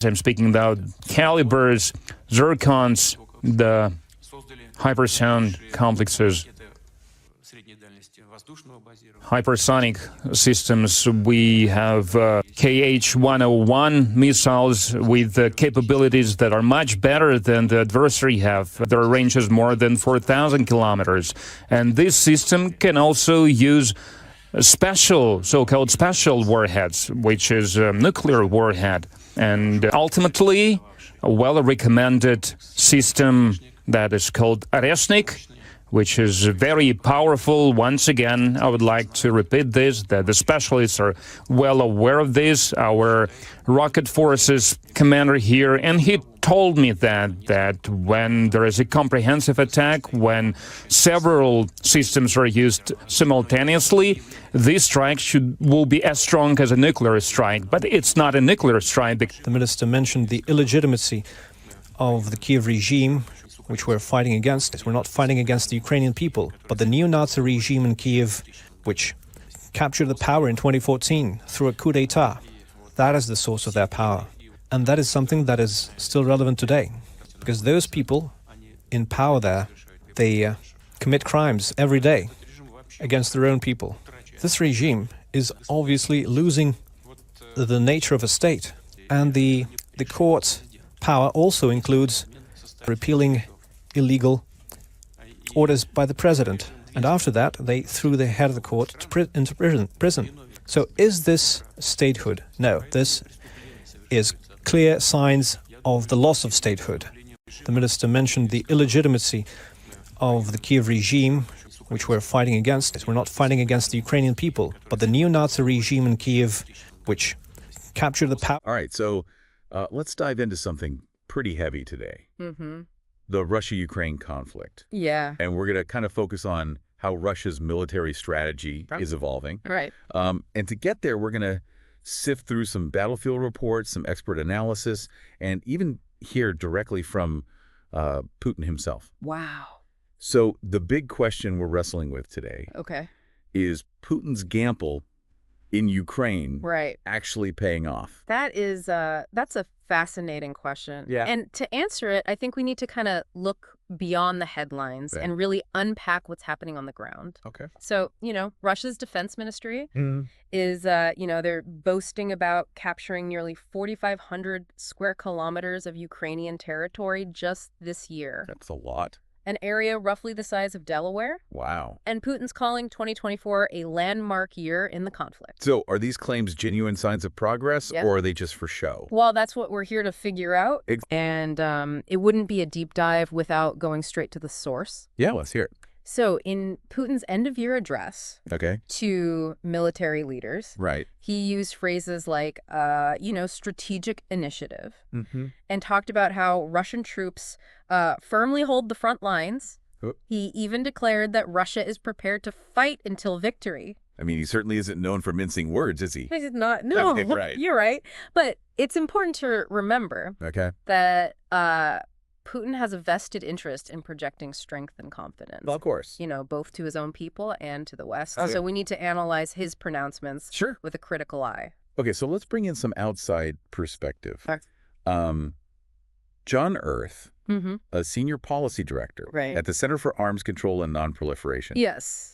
I'm speaking about calibers, zircons, the hypersonic complexes, hypersonic systems. We have KH-101 missiles with capabilities that are much better than the adversary have. Their range is more than 4,000 kilometers. And this system can also use special, so-called special warheads, which is a nuclear warhead. And ultimately, a well-recommended system that is called Areshnik, which is very powerful. Once again, I would like to repeat this, that the specialists are well aware of this. Our rocket forces commander here, and he told me that when there is a comprehensive attack, when several systems are used simultaneously, this strike will be as strong as a nuclear strike. But it's not a nuclear strike. The minister mentioned the illegitimacy of the Kiev regime, which we're fighting against. We're not fighting against the Ukrainian people, but the neo-Nazi regime in Kiev, which captured the power in 2014 through a coup d'etat. That is the source of their power. And that is something that is still relevant today, because those people in power there, they commit crimes every day against their own people. This regime is obviously losing the nature of a state, and the court power also includes repealing illegal orders by the president. And after that, they threw the head of the court into prison. So is this statehood? No, this is clear signs of the loss of statehood. The minister mentioned the illegitimacy of the Kiev regime, which we're fighting against. We're not fighting against the Ukrainian people, but the neo-Nazi regime in Kiev, which captured the power. All right, so let's dive into something pretty heavy today. The Russia-Ukraine conflict. Yeah. And we're going to kind of focus on how Russia's military strategy is evolving. Right. And to get there, we're going to sift through some battlefield reports, some expert analysis, and even hear directly from Putin himself. Wow. So the big question we're wrestling with today is Putin's gamble in Ukraine actually paying off? That's a fascinating question. Yeah. And to answer it, I think we need to kind of look beyond the headlines and really unpack what's happening on the ground. Okay. So, Russia's defense ministry is, they're boasting about capturing nearly 4,500 square kilometers of Ukrainian territory just this year. That's a lot. An area roughly the size of Delaware. Wow. And Putin's calling 2024 a landmark year in the conflict. So are these claims genuine signs of progress, or are they just for show? Well, that's what we're here to figure out. And it wouldn't be a deep dive without going straight to the source. Yeah, let's hear it. So in Putin's end-of-year address to military leaders, he used phrases like, strategic initiative, and talked about how Russian troops firmly hold the front lines. He even declared that Russia is prepared to fight until victory. I mean, he certainly isn't known for mincing words, is he? He's not. No, you're right. But it's important to remember that Putin has a vested interest in projecting strength and confidence. Well, of course. Both to his own people and to the West. So we need to analyze his pronouncements with a critical eye. Okay, so let's bring in some outside perspective. John Earth, a senior policy director at the Center for Arms Control and Nonproliferation,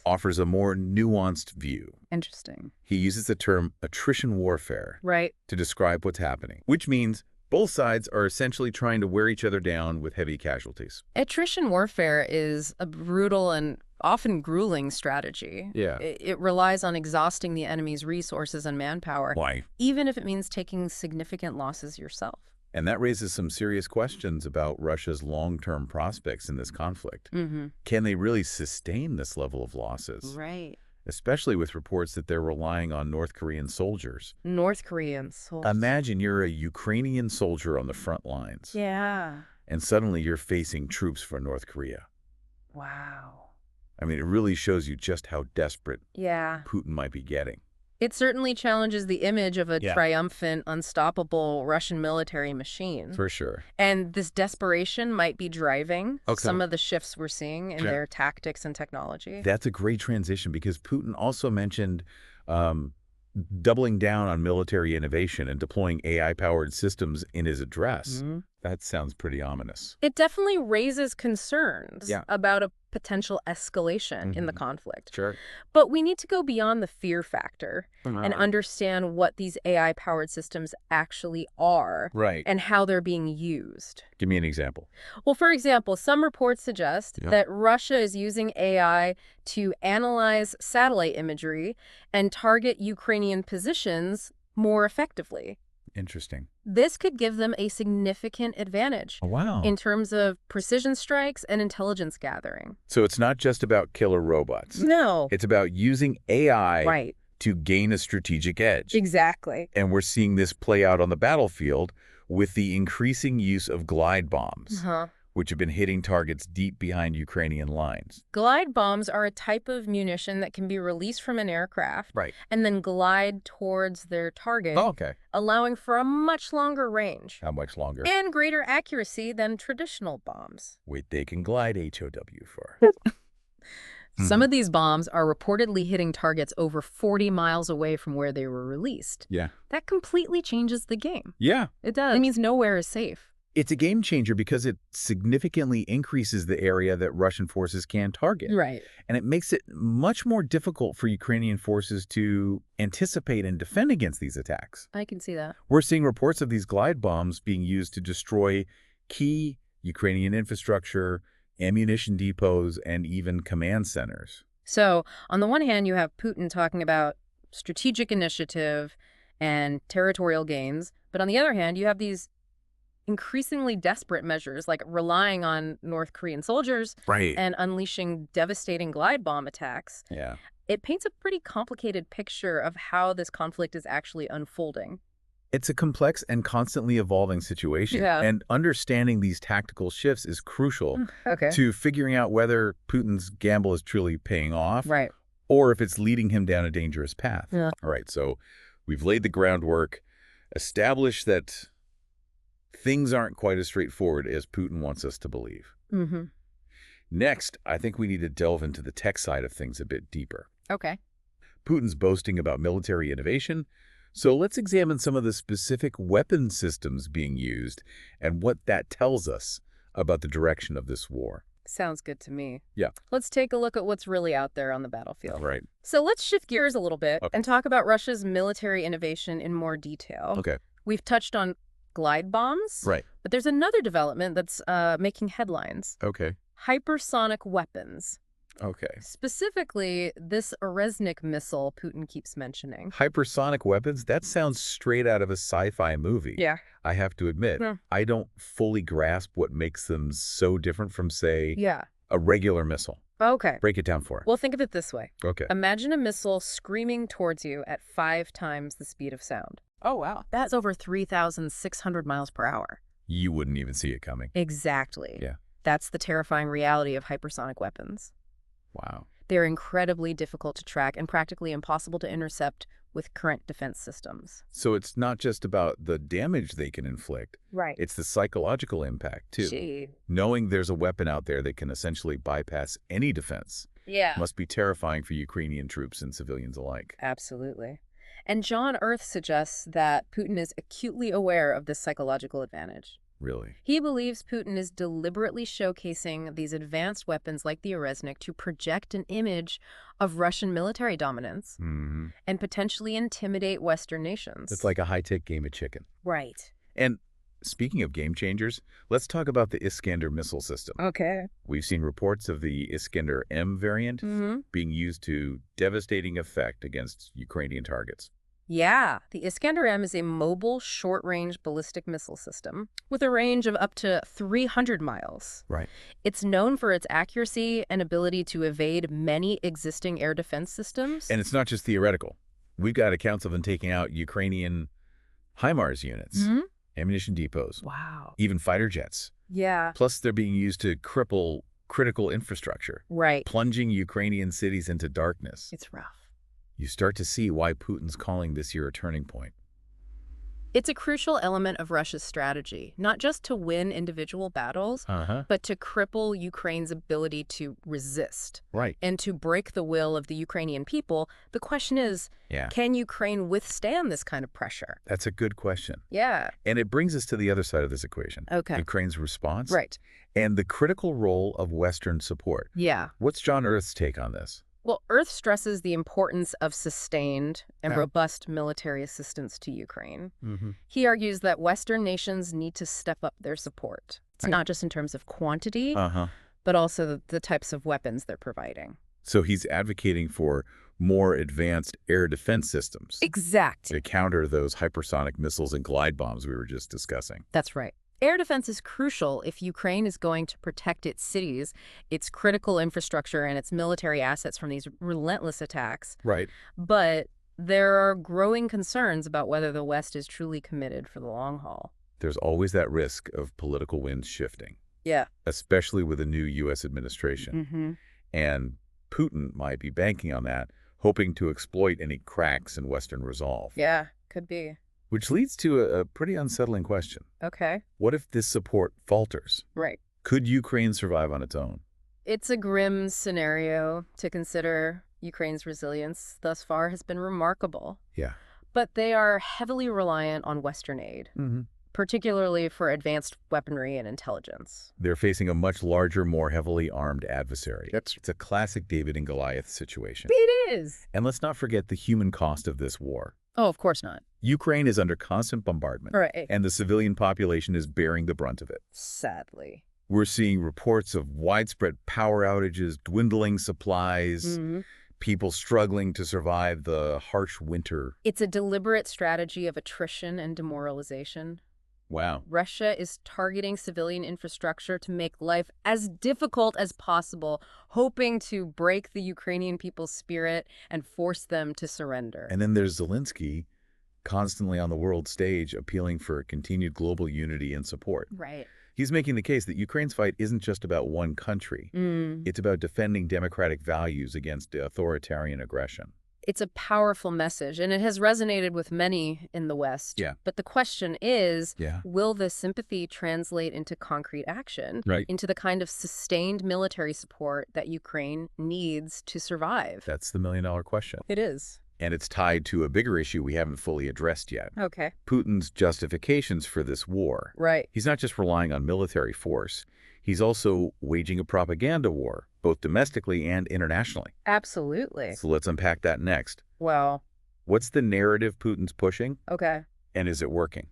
offers a more nuanced view. Interesting. He uses the term attrition warfare to describe what's happening, which means both sides are essentially trying to wear each other down with heavy casualties. Attrition warfare is a brutal and often grueling strategy. Yeah. It relies on exhausting the enemy's resources and manpower. Why? Even if it means taking significant losses yourself. And that raises some serious questions about Russia's long-term prospects in this conflict. Can they really sustain this level of losses? Right. Especially with reports that they're relying on North Korean soldiers. North Korean soldiers. Imagine you're a Ukrainian soldier on the front lines. Yeah. And suddenly you're facing troops from North Korea. Wow. I mean, it really shows you just how desperate Putin might be getting. It certainly challenges the image of a triumphant, unstoppable Russian military machine. For sure. And this desperation might be driving some of the shifts we're seeing in their tactics and technology. That's a great transition, because Putin also mentioned doubling down on military innovation and deploying AI-powered systems in his address. That sounds pretty ominous. It definitely raises concerns about a potential escalation in the conflict. Sure. But we need to go beyond the fear factor and understand what these AI-powered systems actually are and how they're being used. Give me an example. Well, for example, some reports suggest that Russia is using AI to analyze satellite imagery and target Ukrainian positions more effectively. Interesting. This could give them a significant advantage in terms of precision strikes and intelligence gathering. So it's not just about killer robots. No. It's about using AI to gain a strategic edge. Exactly. And we're seeing this play out on the battlefield with the increasing use of glide bombs, which have been hitting targets deep behind Ukrainian lines. Glide bombs are a type of munition that can be released from an aircraft and then glide towards their target, allowing for a much longer range. How much longer? And greater accuracy than traditional bombs. Wait, they can glide HOW for. Some of these bombs are reportedly hitting targets over 40 miles away from where they were released. Yeah. That completely changes the game. Yeah. It does. It means nowhere is safe. It's a game changer because it significantly increases the area that Russian forces can target. Right. And it makes it much more difficult for Ukrainian forces to anticipate and defend against these attacks. I can see that. We're seeing reports of these glide bombs being used to destroy key Ukrainian infrastructure, ammunition depots, and even command centers. So, on the one hand, you have Putin talking about strategic initiative and territorial gains. But on the other hand, you have these increasingly desperate measures like relying on North Korean soldiers and unleashing devastating glide bomb attacks. Yeah. It paints a pretty complicated picture of how this conflict is actually unfolding. It's a complex and constantly evolving situation. And understanding these tactical shifts is crucial to figuring out whether Putin's gamble is truly paying off or if it's leading him down a dangerous path. All right, so we've laid the groundwork, established that things aren't quite as straightforward as Putin wants us to believe. Next, I think we need to delve into the tech side of things a bit deeper. Okay. Putin's boasting about military innovation, so let's examine some of the specific weapon systems being used and what that tells us about the direction of this war. Sounds good to me. Yeah. Let's take a look at what's really out there on the battlefield. Right. So let's shift gears a little bit and talk about Russia's military innovation in more detail. Okay. We've touched on glide bombs. Right. But there's another development that's making headlines. Okay. Hypersonic weapons. Okay. Specifically, this Reznik missile Putin keeps mentioning. Hypersonic weapons? That sounds straight out of a sci-fi movie. Yeah. I have to admit, I don't fully grasp what makes them so different from, say, a regular missile. Okay. Break it down for us. Well, think of it this way. Okay. Imagine a missile screaming towards you at 5 times the speed of sound. Oh, wow. That's over 3,600 miles per hour. You wouldn't even see it coming. Exactly. Yeah. That's the terrifying reality of hypersonic weapons. Wow. They're incredibly difficult to track and practically impossible to intercept with current defense systems. So it's not just about the damage they can inflict. Right. It's the psychological impact, too. Gee. Knowing there's a weapon out there that can essentially bypass any defense must be terrifying for Ukrainian troops and civilians alike. Absolutely. And John Earth suggests that Putin is acutely aware of this psychological advantage. Really? He believes Putin is deliberately showcasing these advanced weapons like the Reznik to project an image of Russian military dominance and potentially intimidate Western nations. It's like a high-tech game of chicken. Right. And speaking of game changers, let's talk about the Iskander missile system. Okay. We've seen reports of the Iskander M variant being used to devastating effect against Ukrainian targets. Yeah, the Iskander M is a mobile, short-range ballistic missile system with a range of up to 300 miles. Right. It's known for its accuracy and ability to evade many existing air defense systems. And it's not just theoretical. We've got accounts of them taking out Ukrainian HIMARS units, ammunition depots, even fighter jets. Yeah. Plus, they're being used to cripple critical infrastructure, plunging Ukrainian cities into darkness. It's rough. You start to see why Putin's calling this year a turning point. It's a crucial element of Russia's strategy, not just to win individual battles, but to cripple Ukraine's ability to resist. Right. And to break the will of the Ukrainian people. The question is, can Ukraine withstand this kind of pressure? That's a good question. Yeah. And it brings us to the other side of this equation. Okay. Ukraine's response. Right. And the critical role of Western support. Yeah. What's John Earth's take on this? Well, Earth stresses the importance of sustained and robust military assistance to Ukraine. He argues that Western nations need to step up their support. It's not just in terms of quantity, but also the types of weapons they're providing. So he's advocating for more advanced air defense systems. Exactly. To counter those hypersonic missiles and glide bombs we were just discussing. That's right. Air defense is crucial if Ukraine is going to protect its cities, its critical infrastructure, and its military assets from these relentless attacks. Right. But there are growing concerns about whether the West is truly committed for the long haul. There's always that risk of political winds shifting. Yeah. Especially with a new U.S. administration. And Putin might be banking on that, hoping to exploit any cracks in Western resolve. Yeah, could be. Which leads to a pretty unsettling question. Okay. What if this support falters? Right. Could Ukraine survive on its own? It's a grim scenario to consider. Ukraine's resilience thus far has been remarkable. Yeah. But they are heavily reliant on Western aid, particularly for advanced weaponry and intelligence. They're facing a much larger, more heavily armed adversary. It's a classic David and Goliath situation. It is. And let's not forget the human cost of this war. Oh, of course not. Ukraine is under constant bombardment. Right. And the civilian population is bearing the brunt of it. Sadly. We're seeing reports of widespread power outages, dwindling supplies, people struggling to survive the harsh winter. It's a deliberate strategy of attrition and demoralization. Wow. Russia is targeting civilian infrastructure to make life as difficult as possible, hoping to break the Ukrainian people's spirit and force them to surrender. And then there's Zelensky, constantly on the world stage, appealing for continued global unity and support. Right. He's making the case that Ukraine's fight isn't just about one country. It's about defending democratic values against authoritarian aggression. It's a powerful message, and it has resonated with many in the West. Yeah. But the question is, will the sympathy translate into concrete action, into the kind of sustained military support that Ukraine needs to survive? That's the million-dollar question. It is. And it's tied to a bigger issue we haven't fully addressed yet. Okay. Putin's justifications for this war. Right. He's not just relying on military force. He's also waging a propaganda war, both domestically and internationally. Absolutely. So let's unpack that next. Well. What's the narrative Putin's pushing? Okay. And is it working?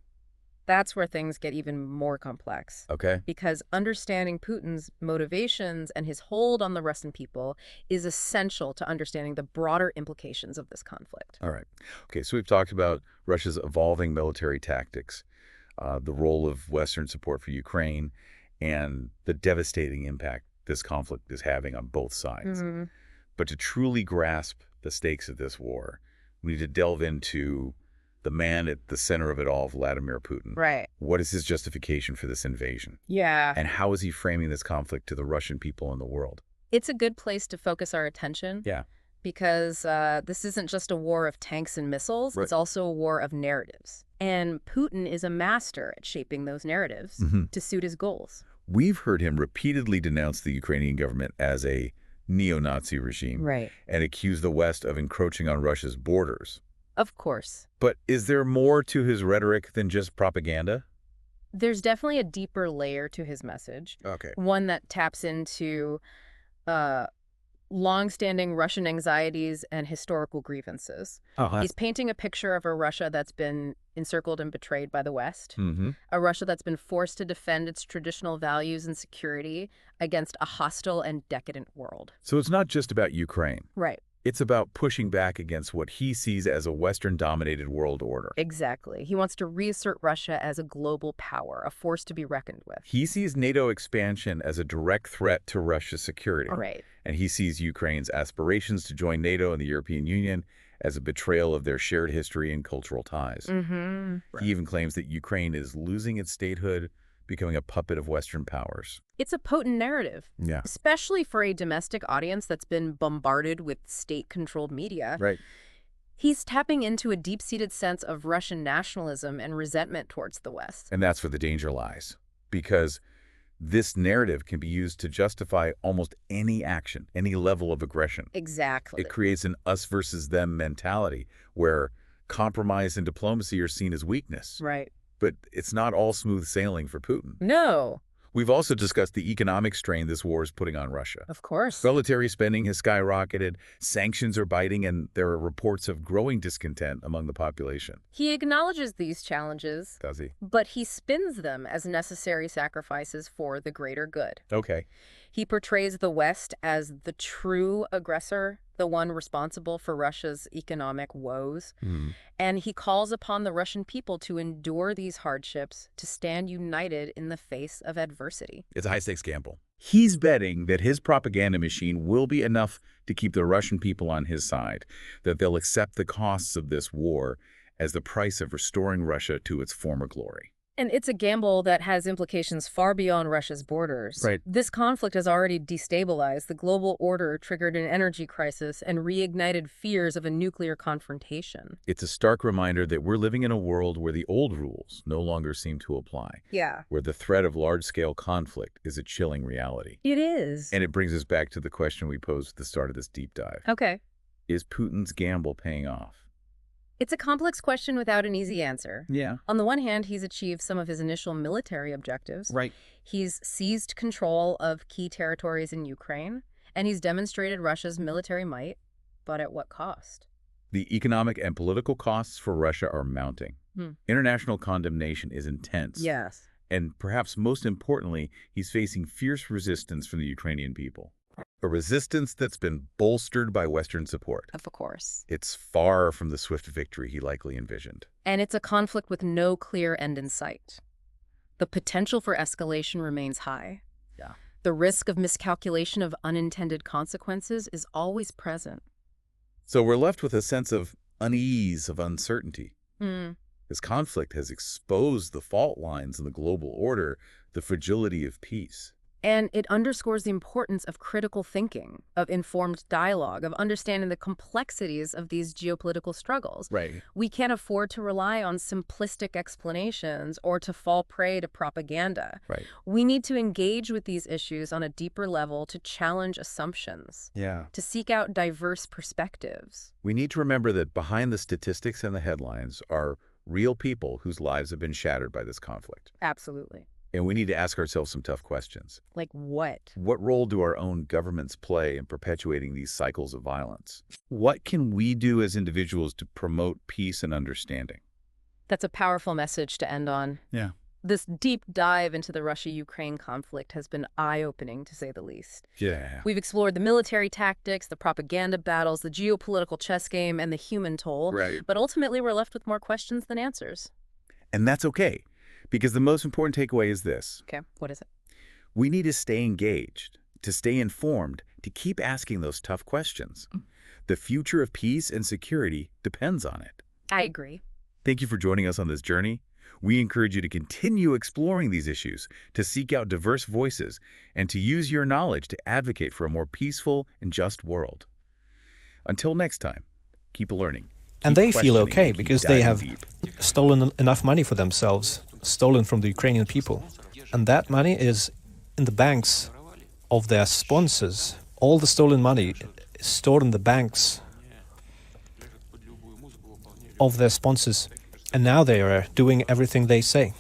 That's where things get even more complex. Okay. Because understanding Putin's motivations and his hold on the Russian people is essential to understanding the broader implications of this conflict. All right. Okay, so we've talked about Russia's evolving military tactics, the role of Western support for Ukraine, and the devastating impact this conflict is having on both sides. But to truly grasp the stakes of this war, we need to delve into the man at the center of it all, Vladimir Putin. Right. What is his justification for this invasion? Yeah. And how is he framing this conflict to the Russian people and the world? It's a good place to focus our attention. Yeah. Because this isn't just a war of tanks and missiles. It's also a war of narratives. And Putin is a master at shaping those narratives to suit his goals. We've heard him repeatedly denounce the Ukrainian government as a neo-Nazi regime. Right. And accuse the West of encroaching on Russia's borders. Of course. But is there more to his rhetoric than just propaganda? There's definitely a deeper layer to his message. Okay. One that taps into long-standing Russian anxieties and historical grievances. He's painting a picture of a Russia that's been encircled and betrayed by the West, a Russia that's been forced to defend its traditional values and security against a hostile and decadent world. So it's not just about Ukraine. Right. It's about pushing back against what he sees as a Western-dominated world order. Exactly. He wants to reassert Russia as a global power, a force to be reckoned with. He sees NATO expansion as a direct threat to Russia's security. Right. And he sees Ukraine's aspirations to join NATO and the European Union as a betrayal of their shared history and cultural ties. He even claims that Ukraine is losing its statehood, becoming a puppet of Western powers. It's a potent narrative, especially for a domestic audience that's been bombarded with state-controlled media. Right. He's tapping into a deep-seated sense of Russian nationalism and resentment towards the West. And that's where the danger lies, because this narrative can be used to justify almost any action, any level of aggression. Exactly. It creates an us versus them mentality where compromise and diplomacy are seen as weakness. Right. But it's not all smooth sailing for Putin. No. We've also discussed the economic strain this war is putting on Russia. Of course. Military spending has skyrocketed, sanctions are biting, and there are reports of growing discontent among the population. He acknowledges these challenges. Does he? But he spins them as necessary sacrifices for the greater good. Okay. He portrays the West as the true aggressor, the one responsible for Russia's economic woes. And he calls upon the Russian people to endure these hardships, to stand united in the face of adversity. It's a high-stakes gamble. He's betting that his propaganda machine will be enough to keep the Russian people on his side, that they'll accept the costs of this war as the price of restoring Russia to its former glory. And it's a gamble that has implications far beyond Russia's borders. Right. This conflict has already destabilized the global order, triggered an energy crisis, and reignited fears of a nuclear confrontation. It's a stark reminder that we're living in a world where the old rules no longer seem to apply. Yeah. Where the threat of large-scale conflict is a chilling reality. It is. And it brings us back to the question we posed at the start of this deep dive. Okay. Is Putin's gamble paying off? It's a complex question without an easy answer. Yeah. On the one hand, he's achieved some of his initial military objectives. Right. He's seized control of key territories in Ukraine, and he's demonstrated Russia's military might, but at what cost? The economic and political costs for Russia are mounting. International condemnation is intense. Yes. And perhaps most importantly, he's facing fierce resistance from the Ukrainian people. A resistance that's been bolstered by Western support. Of course. It's far from the swift victory he likely envisioned. And it's a conflict with no clear end in sight. The potential for escalation remains high. Yeah. The risk of miscalculation of unintended consequences is always present. So we're left with a sense of unease, of uncertainty. Hmm. This conflict has exposed the fault lines in the global order, the fragility of peace. And it underscores the importance of critical thinking, of informed dialogue, of understanding the complexities of these geopolitical struggles. Right. We can't afford to rely on simplistic explanations or to fall prey to propaganda. Right. We need to engage with these issues on a deeper level, to challenge assumptions, Yeah. to seek out diverse perspectives. We need to remember that behind the statistics and the headlines are real people whose lives have been shattered by this conflict. Absolutely. And we need to ask ourselves some tough questions. Like what? What role do our own governments play in perpetuating these cycles of violence? What can we do as individuals to promote peace and understanding? That's a powerful message to end on. Yeah. This deep dive into the Russia-Ukraine conflict has been eye-opening, to say the least. Yeah. We've explored the military tactics, the propaganda battles, the geopolitical chess game, and the human toll. Right. But ultimately, we're left with more questions than answers. And that's okay, because the most important takeaway is this. Okay, what is it? We need to stay engaged, to stay informed, to keep asking those tough questions. The future of peace and security depends on it. I agree. Thank you for joining us on this journey. We encourage you to continue exploring these issues, to seek out diverse voices, and to use your knowledge to advocate for a more peaceful and just world. Until next time, keep learning. And they feel okay keep because they diving have deep. stolen enough money for themselves, stolen from the Ukrainian people. And that money is in the banks of their sponsors. All the stolen money is stored in the banks of their sponsors. And now they are doing everything they say.